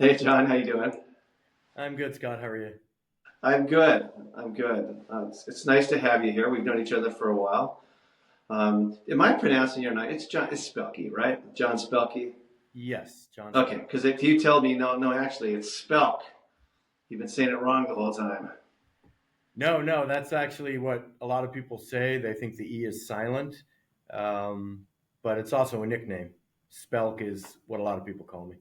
Hey John, how you doing? I'm good, Scott. How are you? I'm good. I'm good. It's nice to have you here. We've known each other for a while. Am I pronouncing your name? It's John. It's Spelke, right? John Spelke. Yes, Jon Okay, Spelke. because if you tell me no, actually it's Spelk. You've been saying it wrong the whole time. No, that's actually what a lot of people say. They think the E is silent, um, but it's also a nickname. Spelk is what a lot of people call me.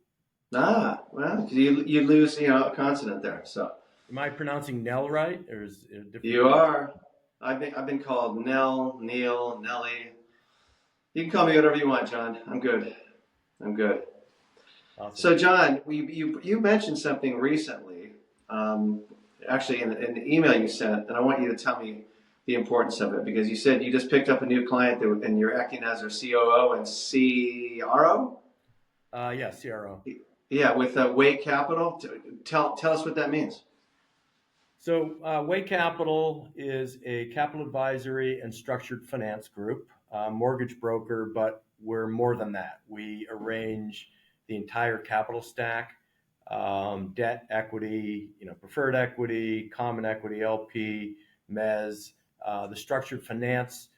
Well, 'cause you lose a consonant there. So Am I pronouncing Nell right, or is it a different you pronunciation? are. I've been called Nell, Neil, Nelly. You can call me whatever you want, John. I'm good. I'm good. Awesome. So, John, you mentioned something recently, um, actually in the email you sent, and I want you to tell me the importance of it because you said you just picked up a new client and you're acting as their COO and CRO. Yeah, CRO. Yeah, with Way Capital. Tell us what that means. So, Way Capital is a capital advisory and structured finance group, mortgage broker, but we're more than that. We arrange the entire capital stack, debt, equity, preferred equity, common equity, LP, mezz. The structured finance,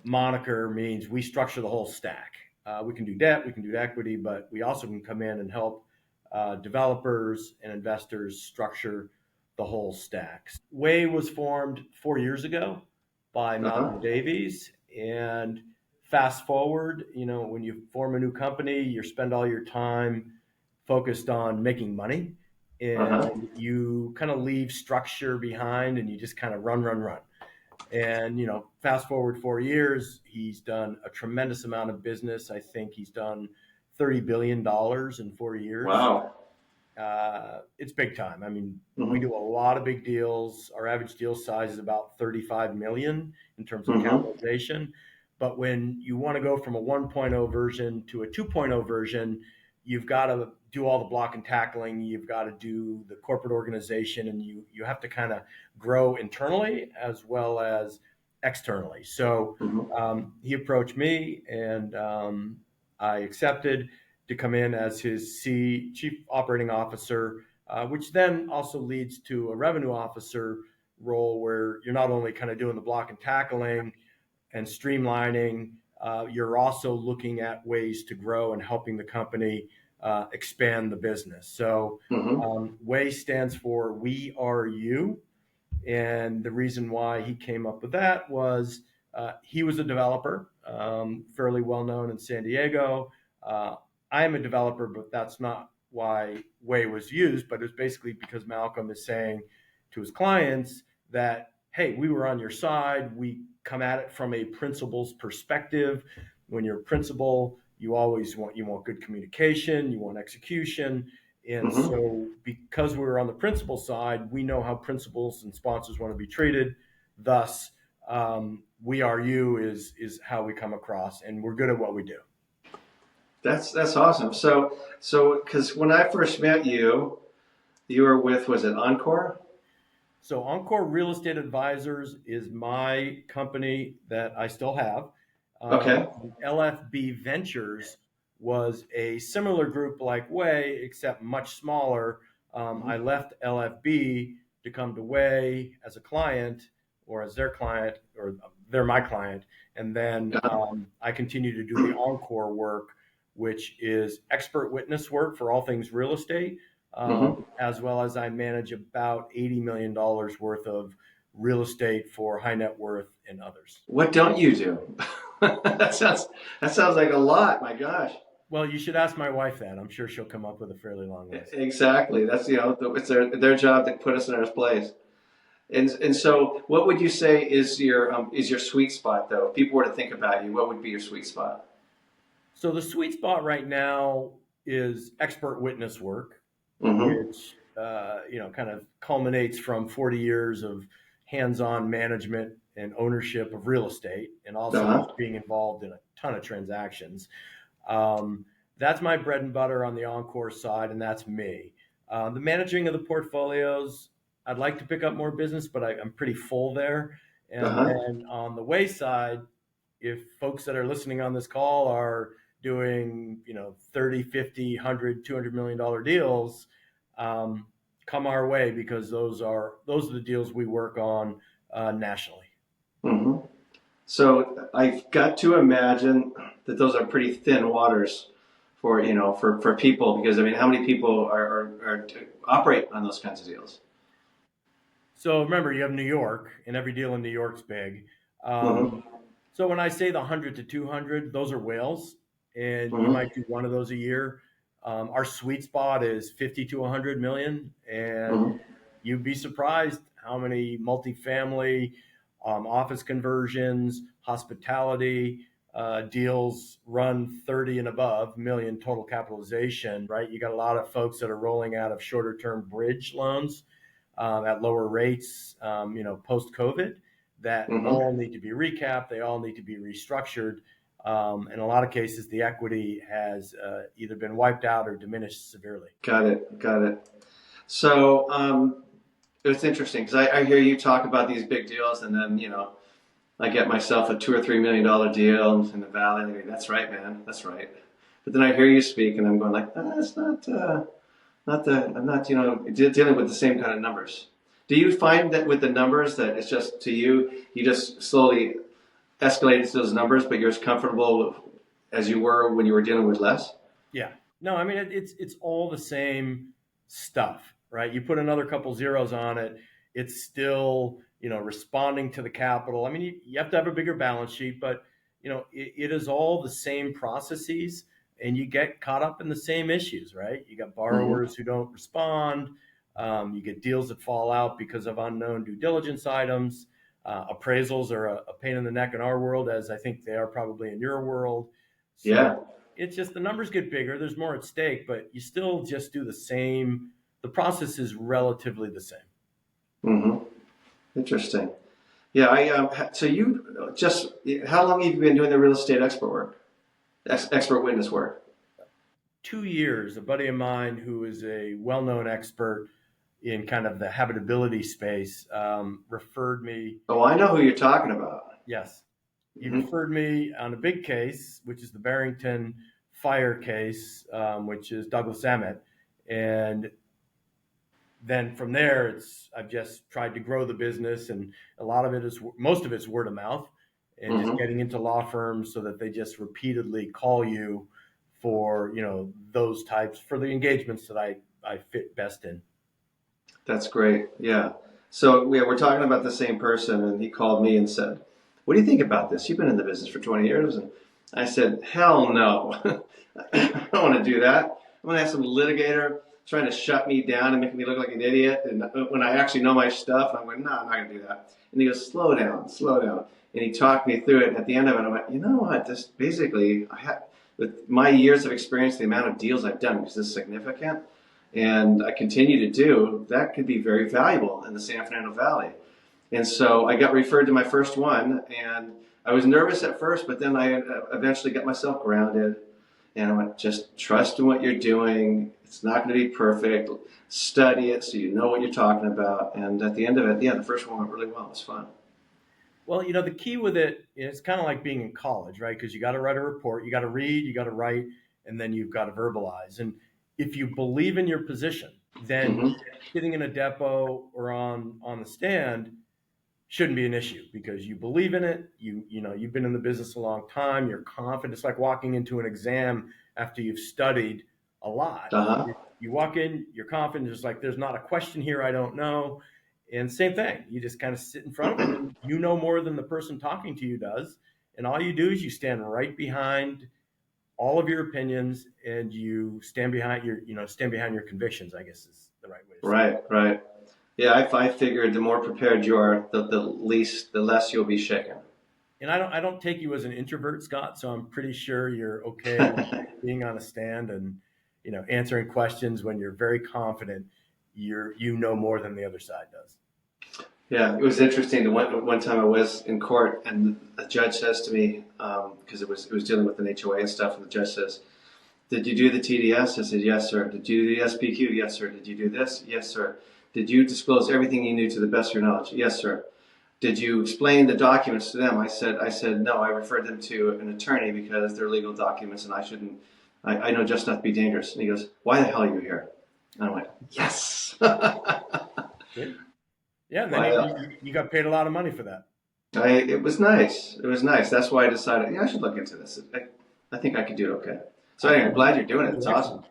moniker means we structure the whole stack. We can do debt, we can do equity, but we also can come in and help developers and investors structure the whole stack. Way was formed 4 years ago by Uh Malcolm huh. Davies. And fast forward, when you form a new company, you spend all your time focused on making money Uh huh. and you kind of leave structure behind and you just kind of run, run, run. And, fast forward 4 years, he's done a tremendous amount of business. I think he's done $30 billion in 4 years. Wow. It's big time. I mean, we Mm-hmm. do a lot of big deals. Our average deal size is about 35 million in terms of Mm-hmm. capitalization. But when you want to go from a 1.0 version to a 2.0 version, you've got to do all the block and tackling. You've got to do the corporate organization, and you have to kind of grow internally as well as externally. So Mm-hmm. he approached me, and I accepted to come in as his chief operating officer, which then also leads to a revenue officer role where you're not only kind of doing the block and tackling and streamlining, you're also looking at ways to grow and helping the company expand the business. So Mm-hmm. WAY stands for We Are You. And the reason why he came up with that was he was a developer, fairly well known in San Diego. Uh, I am a developer, but that's not why Way was used. But it's basically because Malcolm is saying to his clients that, hey, we were on your side. We come at it from a principal's perspective. When you're a principal, you want good communication, you want execution, and Mm-hmm. so, because we were on the principal side, we know how principals and sponsors want to be treated. Thus, we are you is how we come across, and we're good at what we do. That's awesome. So because when I first met you, you were with was it Encore? So, Encore Real Estate Advisors is my company that I still have. Okay. LFB Ventures was a similar group like Way, except much smaller. I Mm-hmm. left LFB to come to Way as a client or as their client, or they're my client. And then I continue to do the Encore work, which is expert witness work for all things real estate, Mm-hmm. as well as I manage about $80 million worth of real estate for high net worth and others. What don't you do? that sounds like a lot. My gosh. Well, you should ask my wife that. I'm sure she'll come up with a fairly long list. Exactly. That's it's their job to put us in our place. And so, what would you say is your sweet spot though? If people were to think about you, what would be your sweet spot? So the sweet spot right now is expert witness work, Mm-hmm. which kind of culminates from 40 years of hands-on management and ownership of real estate, and Uh also huh. just being involved in a ton of transactions. Um, that's my bread and butter on the Encore side, and that's me. The managing of the portfolios, I'd like to pick up more business, but I'm pretty full there. Uh And huh. then on the way side, if folks that are listening on this call are doing, 30, 50, 100, $200 million deals, come our way, because those are the deals we work on nationally. Hmm. So I've got to imagine that those are pretty thin waters for, for people, because I mean, how many people are operate on those kinds of deals? So remember, you have New York, and every deal in New York's big. Hmm. So when I say the 100 to 200, those are whales, and you Hmm. might do one of those a year. Our sweet spot is 50 to 100 million, and Hmm. you'd be surprised how many multifamily, office conversions, hospitality deals run 30 and above million total capitalization, right? You got a lot of folks that are rolling out of shorter term bridge loans at lower rates, post COVID, that Hmm. all need to be recapped. They all need to be restructured. In a lot of cases, the equity has either been wiped out or diminished severely. Got it. Got it. So it's interesting because I hear you talk about these big deals, and then I get myself a $2 or $3 million deal in the valley, and I go, "That's right, man. That's right." But then I hear you speak, and I'm going like, "That's not not the I'm not dealing with the same kind of numbers." Do you find that with the numbers that it's just to you, you just slowly escalate to those numbers, but you're as comfortable as you were when you were dealing with less? Yeah. No, I mean, it's all the same stuff, right? You put another couple zeros on it, it's still, responding to the capital. I mean, you have to have a bigger balance sheet, but it is all the same processes, and you get caught up in the same issues, right? You got Hmm. borrowers who don't respond. You get deals that fall out because of unknown due diligence items. Appraisals are a pain in the neck in our world, as I think they are probably in your world. Yeah. So it's just the numbers get bigger. There's more at stake, but you still just do the same. The process is relatively the same. Hmm. Interesting. Yeah. So you just how long have you been doing the real estate expert work, expert witness work? 2 years, a buddy of mine who is a well-known expert in kind of the habitability space referred me. Oh, I know who you're talking about. Yes, he Hmm. referred me on a big case, which is the Barrington fire case, which is Douglas Emmett, and then from there, I've just tried to grow the business, and most of it's word of mouth, and just Hmm. getting into law firms so that they just repeatedly call you for those types, for the engagements that I fit best in. That's great. Yeah. So yeah, we're talking about the same person, and he called me and said, "What do you think about this? You've been in the business for 20 years." And I said, "Hell no. I don't want to do that. I'm going to have some litigator trying to shut me down and make me look like an idiot. And when I actually know my stuff, I'm going, no, I'm not going to do that." And he goes, "Slow down, slow down." And he talked me through it. And at the end of it, I went, "You know what? This basically, with my years of experience, the amount of deals I've done, because this is significant, and I continue to do, that could be very valuable in the San Fernando Valley." And so I got referred to my first one, and I was nervous at first, but then I eventually got myself grounded. And I went, just trust in what you're doing. It's not going to be perfect. Study it so you know what you're talking about. And at the end of it, yeah, the first one went really well. It was fun. Well, the key with it is kind of like being in college, right? Because you got to write a report, you got to read, you got to write, and then you've got to verbalize. And if you believe in your position, then Hmm. sitting in a depot or on the stand shouldn't be an issue, because you believe in it. You've been in the business a long time. You're confident. It's like walking into an exam after you've studied a lot. Uh-huh. You walk in, you're confident. It's like, there's not a question here I don't know. And same thing, you just kind of sit in front of it, and you know more than the person talking to you does. And all you do is you stand right behind all of your opinions, and you stand behind your convictions, I guess is the right way to say it. Right, right. Yeah, I figured the more prepared you are, the less you'll be shaken. And I don't take you as an introvert, Scott. So I'm pretty sure you're okay with being on a stand and answering questions when you're very confident you know more than the other side does. Yeah, it was interesting. The one time I was in court, and the judge says to me, because it was dealing with an HOA and stuff, and the judge says, "Did you do the TDS?" I said, "Yes, sir." "Did you do the SPQ?" "Yes, sir." "Did you do this?" "Yes, sir." "Did you disclose everything you knew to the best of your knowledge?" "Yes, sir." did you explain the documents to them? I said, no, I referred them to an attorney because they're legal documents and I shouldn't, I know just not to be dangerous. And he goes, why the hell are you here? And I went, yes. See? Yeah, and then Why, you got paid a lot of money for that. it was nice. It was nice. That's why I decided, I should look into this. I think I could do it okay. So I anyway, I'm think glad you're doing you it. It's do awesome. excellent.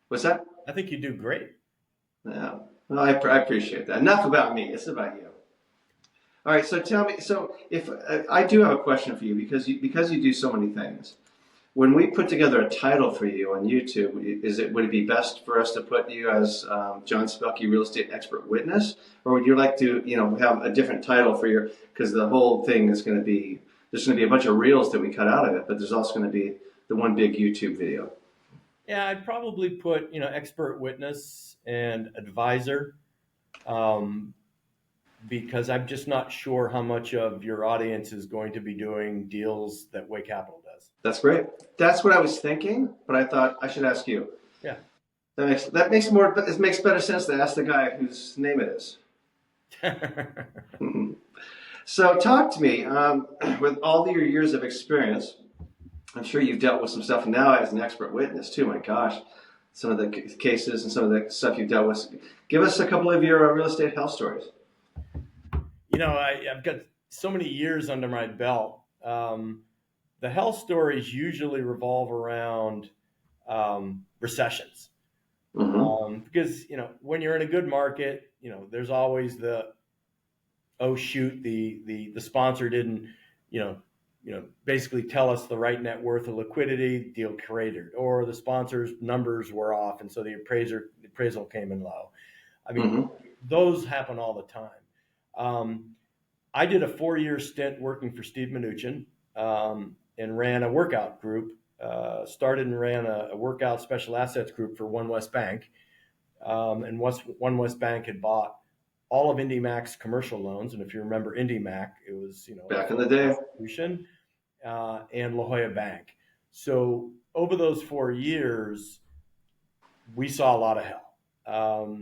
What's that? I think you do great. Yeah. Well, I appreciate that. Enough about me. It's about you. All right. So tell me. So if I do have a question for you because you do so many things. When we put together a title for you on YouTube, would it be best for us to put you as Jon Spelke, real estate expert witness, or would you like to have a different title for your? Because the whole thing is going to be there's going to be a bunch of reels that we cut out of it, but there's also going to be the one big YouTube video. Yeah, I'd probably put, expert witness and advisor, um, because I'm just not sure how much of your audience is going to be doing deals that Way Capital does. That's great. That's what I was thinking, but I thought I should ask you. Yeah. It makes better sense to ask the guy whose name it is. So talk to me. With all your years of experience, I'm sure you've dealt with some stuff now as an expert witness too. My gosh, some of the cases and some of the stuff you've dealt with. Give us a couple of your real estate health stories. I've got so many years under my belt. The health stories usually revolve around recessions. Mm-hmm. Because when you're in a good market, there's always oh shoot, the sponsor didn't basically tell us the right net worth or liquidity, deal cratered, or the sponsor's numbers were off, and so the appraisal came in low. I mean, Mm-hmm. those happen all the time. I did a 4-year stint working for Steve Mnuchin, and ran a workout group. Started and ran a workout special assets group for One West Bank. And One West Bank had bought all of IndyMac's commercial loans. And if you remember IndyMac, it was, Back in the day. institution, and La Jolla Bank. So over those 4 years, we saw a lot of hell.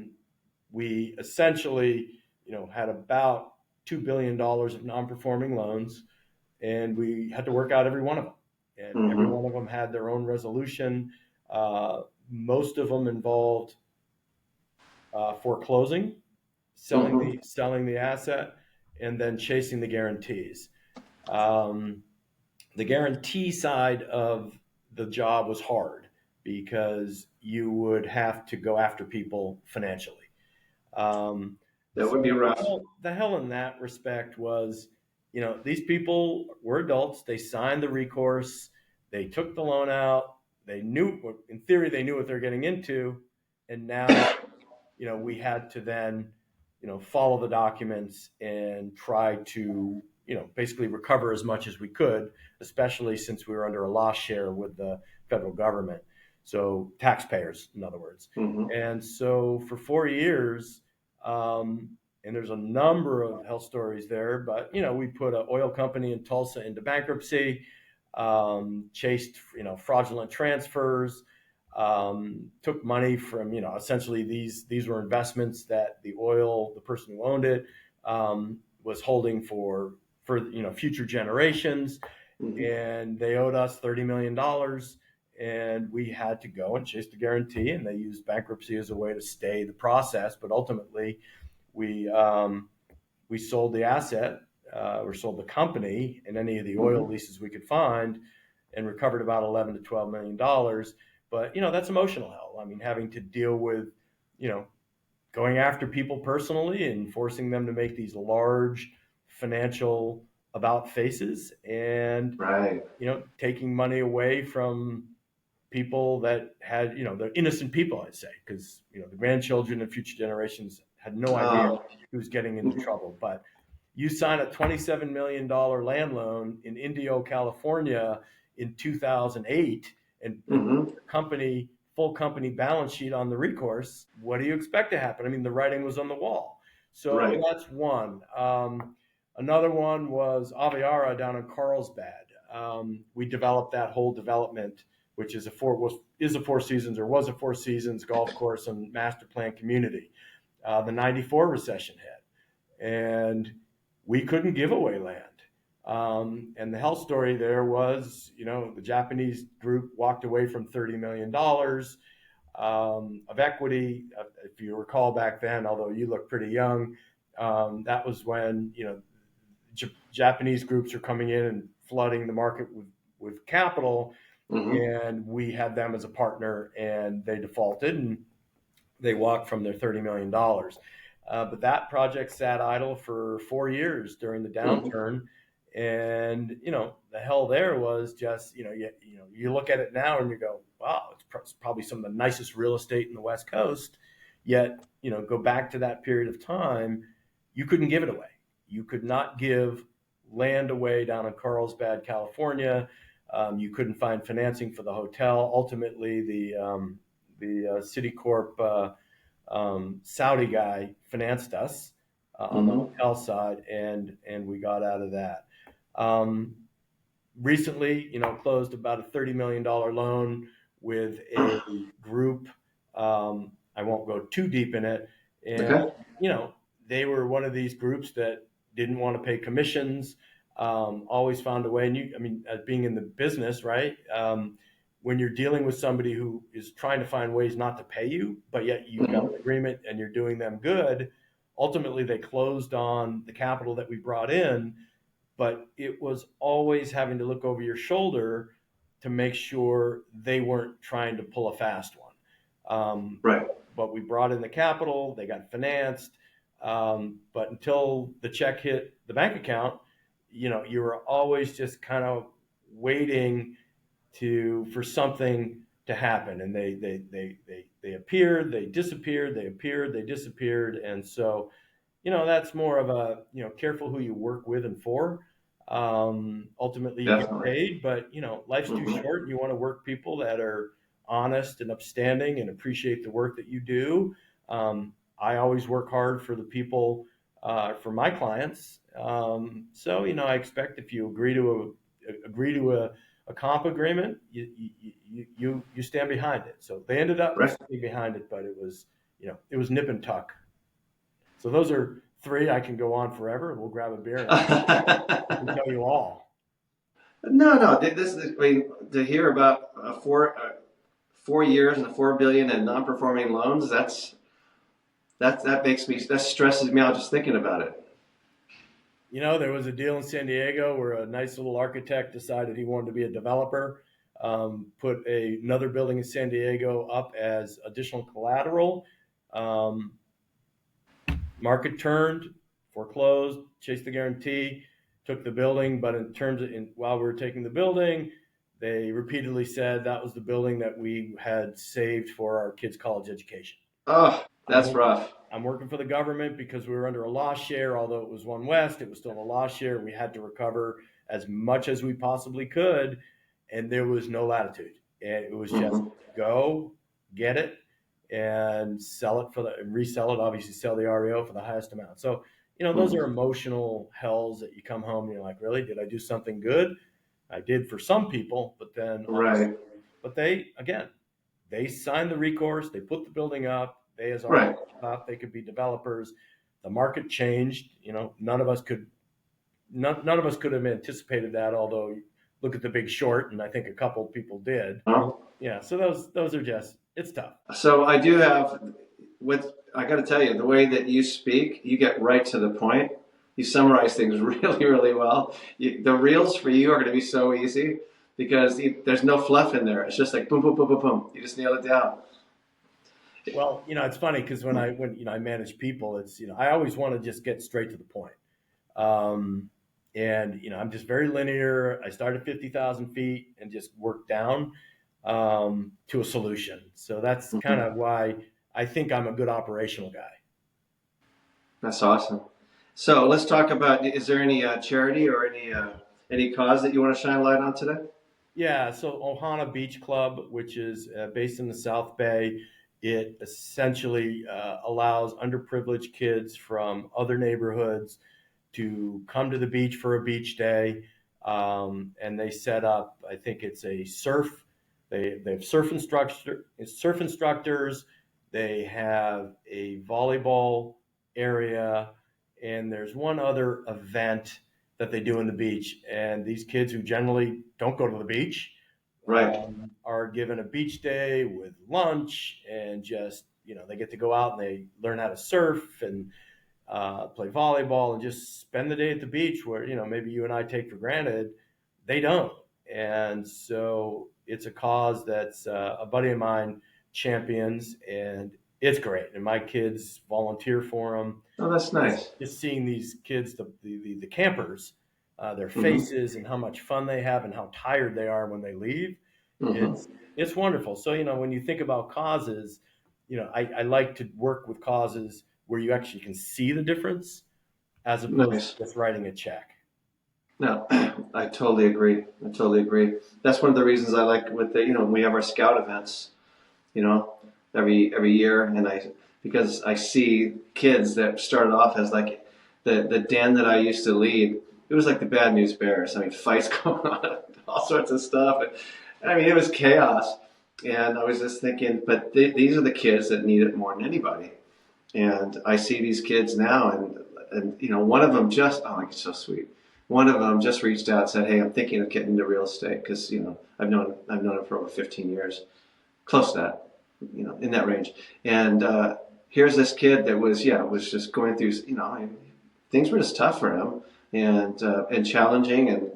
We essentially, had about $2 billion of non-performing loans, and we had to work out every one of them. And every Mm-hmm. one of them had their own resolution. Most of them involved foreclosing, Mm-hmm. selling the asset, and then chasing the guarantees. The guarantee side of the job was hard because you would have to go after people financially. Um, That would be so rough. the hell in that respect was, these people were adults. They signed the recourse. They took the loan out. They knew, in theory, they knew what they're getting into. And now, we had to then, follow the documents and try to, basically recover as much as we could, especially since we were under a loss share with the federal government. So taxpayers, in other words. Mm-hmm. And so for 4 years, and there's a number of health stories there, but we put an oil company in Tulsa into bankruptcy, chased fraudulent transfers, took money from essentially these were investments that the person who owned it, was holding for future generations, Mm-hmm. and they owed us $30 million. And we had to go and chase the guarantee, and they used bankruptcy as a way to stay the process. But ultimately, we sold the asset, or sold the company and any of the oil Mm-hmm. leases we could find, and recovered about $11 to $12 million. But that's emotional hell. I mean, having to deal with going after people personally and forcing them to make these large financial about faces, and Right. taking money away from people that had, they're innocent people, I'd say, because, the grandchildren and future generations had no idea Oh. who's getting into Mm-hmm. trouble. But you sign a $27 million land loan in Indio, California in 2008, and Mm-hmm. full company balance sheet on the recourse. What do you expect to happen? I mean, the writing was on the wall. So Right. that's one. Another one was Aviara down in Carlsbad. We developed that whole development, which is a Four Seasons golf course and master plan community. The '94 recession hit, and we couldn't give away land. And the health story there was, the Japanese group walked away from $30 million of equity. If you recall back then, although you look pretty young, that was when, Japanese groups are coming in and flooding the market with capital. Mm-hmm. And we had them as a partner, and they defaulted and they walked from their $30 million. But that project sat idle for 4 years during the Mm-hmm. downturn. And, the hell there was just, you look at it now and you go, wow, it's probably some of the nicest real estate in the West Coast. Yet, go back to that period of time, you couldn't give it away. You could not give land away down in Carlsbad, California. You couldn't find financing for the hotel. Ultimately, the Citicorp Saudi guy financed us on the Mm-hmm. hotel side, and we got out of that. Recently, closed about a $30 million loan with a group. I won't go too deep in it. And, Okay. they were one of these groups that didn't want to pay commissions, always found a way. And as being in the business, right? When you're dealing with somebody who is trying to find ways not to pay you, but yet you've got Mm-hmm. an agreement and you're doing them good, ultimately they closed on the capital that we brought in, but it was always having to look over your shoulder to make sure they weren't trying to pull a fast one. Right. But we brought in the capital, they got financed. But until the check hit the bank account, you were always just kind of waiting for something to happen. And they appeared, they disappeared, they appeared, they disappeared. And so, that's more of a, careful who you work with and for. Ultimately you get Definitely. paid, but life's too Mm-hmm. short. You want to work people that are honest and upstanding and appreciate the work that you do. I always work hard for the people, for my clients. So, I expect if you agree to a comp agreement, you stand behind it. So they ended up Right. standing behind it, but it was nip and tuck. So those are three. I can go on forever. We'll grab a beer and I can tell you all. No, no. This is, I mean, to hear about 4 years and the 4 billion in non-performing loans. That stresses me out just thinking about it. There was a deal in San Diego where a nice little architect decided he wanted to be a developer, put another building in San Diego up as additional collateral. Um, Market turned, foreclosed, chased the guarantee, took the building. But while we were taking the building, they repeatedly said that was the building that we had saved for our kids' college education. Oh, I'm that's working, rough. I'm working for the government because we were under a loss share. Although it was One West, it was still a loss share. We had to recover as much as we possibly could, and there was no latitude. And it was just Hmm. go get it and sell it and resell it. Obviously, sell the REO for the highest amount. So those are Hmm. emotional hells that you come home and you're like, really, did I do something good? I did for some people, but then also, Right. but they signed the recourse, they put the building up, they as Right. architects thought they could be developers. The market changed. None of us could have anticipated that. Although look at The Big Short, and I think a couple of people did. Huh? Yeah, so those are just, it's tough. So I do have, I got to tell you, the way that you speak, you get right to the point. You summarize things really, really well. The reels for you are going to be so easy because there's no fluff in there. It's just like boom, boom, boom, boom, boom. You just nail it down. Well, it's funny because when I manage people, it's I always want to just get straight to the point. Um, and I'm just very linear. I start at 50,000 feet and just work down to a solution. So that's kind Hmm. of why I think I'm a good operational guy. That's awesome. So let's talk about. Is there any charity or any cause that you want to shine light on today? Yeah, so Ohana Beach Club, which is based in the South Bay, it essentially allows underprivileged kids from other neighborhoods to come to the beach for a beach day. And they set up, I think it's a surf. They have surf instructors. They have a volleyball area, and there's one other event that they do in the beach. And these kids who generally don't go to the beach Right. are given a beach day with lunch, and just, they get to go out and they learn how to surf and play volleyball and just spend the day at the beach where, maybe you and I take for granted. They don't. And so it's a cause that's a buddy of mine champions, and it's great. And my kids volunteer for them. Oh, that's nice. Just seeing these kids, the campers, their Mm-hmm. faces and how much fun they have and how tired they are when they leave. Mm-hmm. It's wonderful. So, when you think about causes, I like to work with causes where you actually can see the difference as opposed Nice. to just writing a check. No, I totally agree. I totally agree. That's one of the reasons I like with the, we have our scout events, you know, every year, and because I see kids that started off as like the den that I used to lead. It was like the Bad News Bears. I mean, fights going on, all sorts of stuff. I mean, it was chaos. And I was just thinking, but these are the kids that need it more than anybody. And I see these kids now, and one of them just, oh, it's so sweet. One of them just reached out and said, "Hey, I'm thinking of getting into real estate because I've known him for over 15 years, close to that, in that range." And here's this kid that was just going through, things were just tough for him, and challenging, and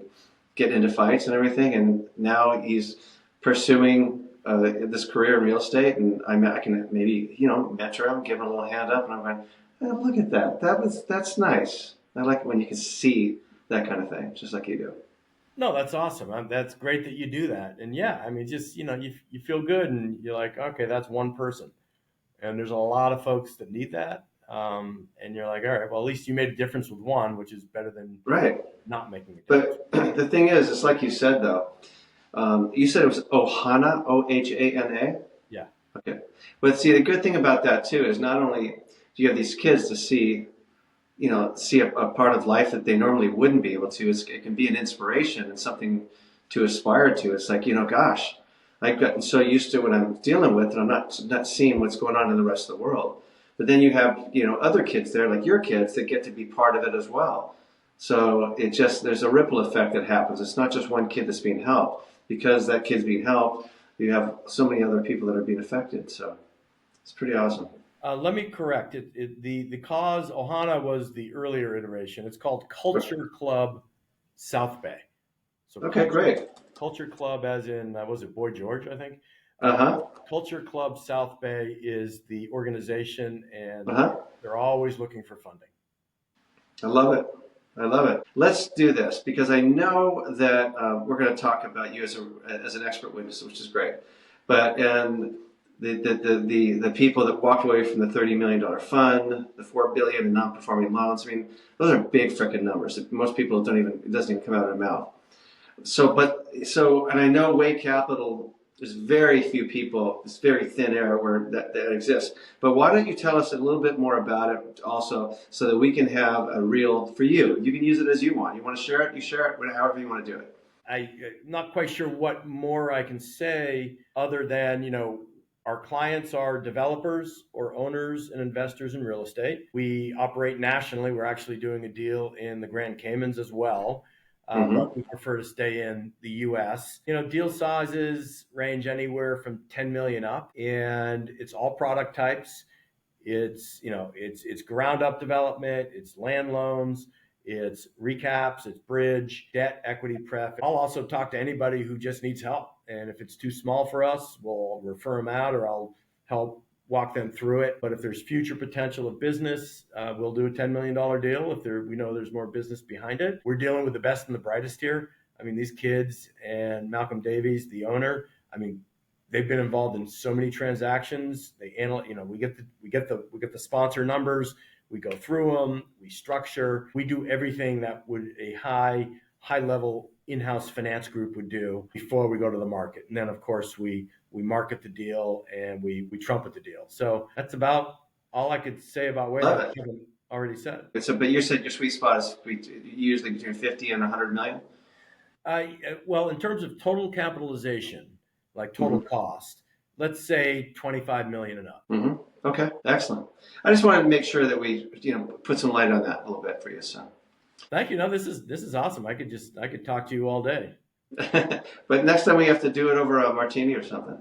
getting into fights and everything. And now he's pursuing this career in real estate, and I can maybe mentor him, give him a little hand up, and I'm going, oh, look at that. That's nice. I like it when you can see that kind of thing, just like you do. No, that's awesome. That's great that you do that. And yeah, I mean, just, you feel good and you're like, okay, that's one person. And there's a lot of folks that need that. And you're like, all right, well, at least you made a difference with one, which is better than Right. not making a difference. But the thing is, it's like you said though. You said it was Ohana, Ohana. Yeah. Okay. But see, the good thing about that too is not only do you have these kids to see a part of life that they normally wouldn't be able to. It can be an inspiration and something to aspire to. It's like, gosh, I've gotten so used to what I'm dealing with, and I'm not seeing what's going on in the rest of the world. But then you have, other kids there, like your kids, that get to be part of it as well. So there's a ripple effect that happens. It's not just one kid that's being helped. Because that kid's being helped, you have so many other people that are being affected. So it's pretty awesome. Let me correct it. The cause Ohana was the earlier iteration. It's called Culture Club South Bay. So Okay, great. Culture Club, as in was it Boy George? I think. Uh huh. Culture Club South Bay is the organization, and Uh huh. they're always looking for funding. I love it. I love it. Let's do this because I know that we're going to talk about you as an expert witness, which is great. But and the people that walked away from the $30 million fund, the $4 billion in non-performing loans. I mean, those are big freaking numbers. Most people don't even, it doesn't even come out of their mouth. And I know Way Capital. There's very few people. It's very thin air where that exists. But why don't you tell us a little bit more about it also, so that we can have a real for you. You can use it as you want. You want to share it, you share it, however you want to do it. I'm not quite sure what more I can say other than, our clients are developers or owners and investors in real estate. We operate nationally. We're actually doing a deal in the Grand Caymans as well. But Mm-hmm. we prefer to stay in the U.S. Deal sizes range anywhere from 10 million up, and it's all product types. It's ground up development, it's land loans, it's recaps, it's bridge, debt, equity pref. I'll also talk to anybody who just needs help. And if it's too small for us, we'll refer them out, or I'll help walk them through it. But if there's future potential of business, we'll do a $10 million deal if we know there's more business behind it. We're dealing with the best and the brightest here. I mean, these kids and Malcolm Davies, the owner, I mean, they've been involved in so many transactions. They analyze, we get the sponsor numbers, we go through them, we structure, we do everything that would a high level in-house finance group would do before we go to the market. And then of course we market the deal and we trumpet the deal. So that's about all I could say about where Love that it. Kevin already said. So, but you said your sweet spot is usually between 50 and 100 million. Well, in terms of total capitalization, like total Mm-hmm. cost, let's say 25 million and up. Mm-hmm. Okay, excellent. I just wanted to make sure that we, put some light on that a little bit for you. So, Thank you. No, this is awesome. I could talk to you all day. but next time we have to do it over a martini or something.